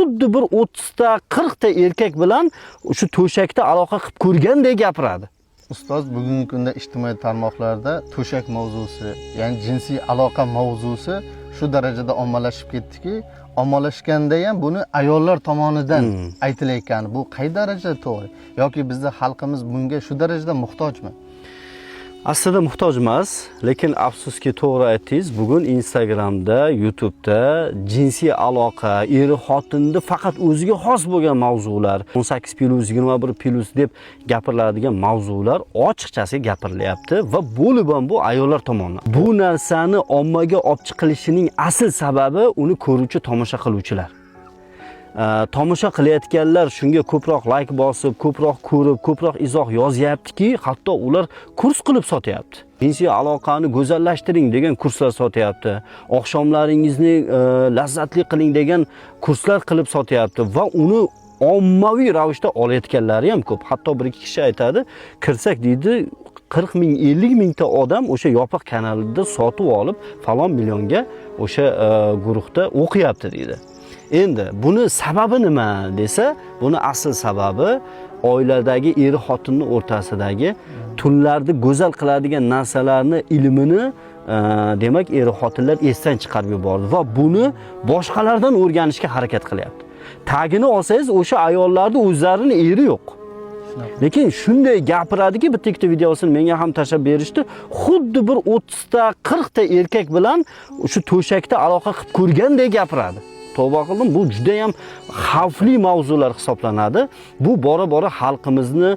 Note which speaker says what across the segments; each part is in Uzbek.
Speaker 1: xuddi bir 30 ta 40 ta erkak bilan shu to'shakda aloqa qilib ko'rgandek gapiradi.
Speaker 2: Ustoz, bugungi kunda ijtimoiy tarmoqlarda to'shak mavzusi, ya'ni jinsiy aloqa mavzusi shu darajada ommalashib ketdiki, ommalashganda ham buni ayollar tomonidan aytilayotgani bu qay darajada to'g'ri yoki bizning xalqimiz bunga shu darajada muhtojmi?
Speaker 1: Aslida muhtoj emas, lekin afsuski to'g'ri aytdingiz. Bugun Instagramda, YouTube'da jinsiy aloqa, eri xotinni faqat o'ziga xos bo'lgan mavzular, 18+, 21+ deb gapiriladigan mavzular ochiqchasi gapirilyapti va bo'lib ham bu ayollar tomonidan. Bu narsani ommaga olib chiqilishining asl sababi uni ko'ruvchi, tomosha qiluvchilar. Tomosha qilayotganlar shunga ko'proq like bosib, ko'proq ko'rib, ko'proq izoh yozyaptiki, hatto ular kurs qilib sotyapti. Jinsiy aloqani go'zallashtiring degan kurslar sotyapti. Oqshomlaringizni lazzatli qiling degan kurslar qilib sotyapti va uni ommaviy ravishda olayotganlari ham ko'p. Hatto bir ikki kishi aytadi, kirsak deydi 40 ming, 50 mingta odam o'sha yopiq kanalda sotib olib, falon millionga o'sha guruhda o'qiyapti deydi. Endi buni sababi nima desa, buni asl sababi oiladagi eri xotinning o'rtasidagi tunlarni go'zal qiladigan narsalarni ilmini demak eri xotinlar esdan chiqarib yubordi va buni boshqalardan o'rganishga harakat qilyapti. Tagini olsangiz o'sha ayollarning o'zlarining eri yo'q. Lekin shunday gapiradiki, bitta ikkita videosini menga ham tashlab berishdi. Xuddi bir 30 ta 40 ta erkak bilan shu to'shakda aloqa qilib ko'rgandek gapiradi. Tavba qildim, bu juda ham xavfli mavzular hisoblanadi. Bu bora-bora xalqimizni,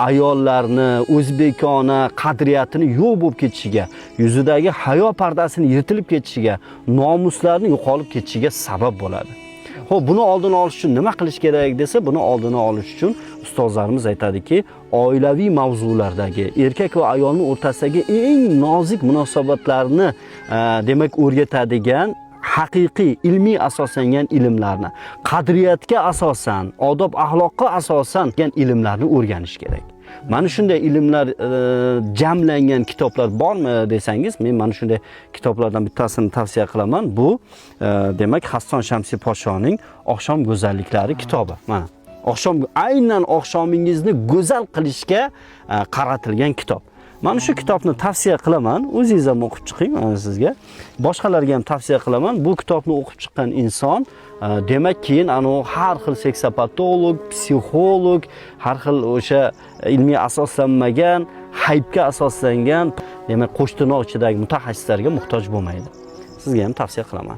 Speaker 1: ayollarni, o'zbekona qadriyatini yo'q bo'lib ketishiga, yuzidagi hayo pardasini yirtilib ketishiga, nomuslarni yo'qolib ketishiga sabab bo'ladi. Xo'p, buni oldini olish uchun nima qilish kerak desa, buni oldini olish uchun ustozlarimiz aytadiki, oilaviy mavzulardagi erkak va ayolning o'rtasidagi eng nozik munosabatlarni demak o'rgatadigan haqiqiy ilmiy asoslangan ilmlarni, qadriyatga asosan, odob axloqqa asosan ilmlarni o'rganish kerak. Mana shunday ilmlar jamlangan kitoblar bormi desangiz, men mana shunday kitoblardan bittasini tavsiya qilaman. Bu demak Hasson Shamsiy Poshoning Oqshom go'zalliklari kitobi. Mana aynan oqshomingizni go'zal qilishga qaratilgan kitob. Mana shu kitobni tavsiya qilaman. O'zingiz ham o'qib chiqing mana sizga. Boshqalarga ham tavsiya qilaman. Bu kitobni o'qib chiqqan inson demak keyin har xil seksopatolog, psixolog, har xil o'sha ilmiy asoslanmagan, haybga asoslangan, demak qo'shtirnoq ichidagi mutaxassislarga muhtoj bo'lmaydi. Sizga ham tavsiya qilaman.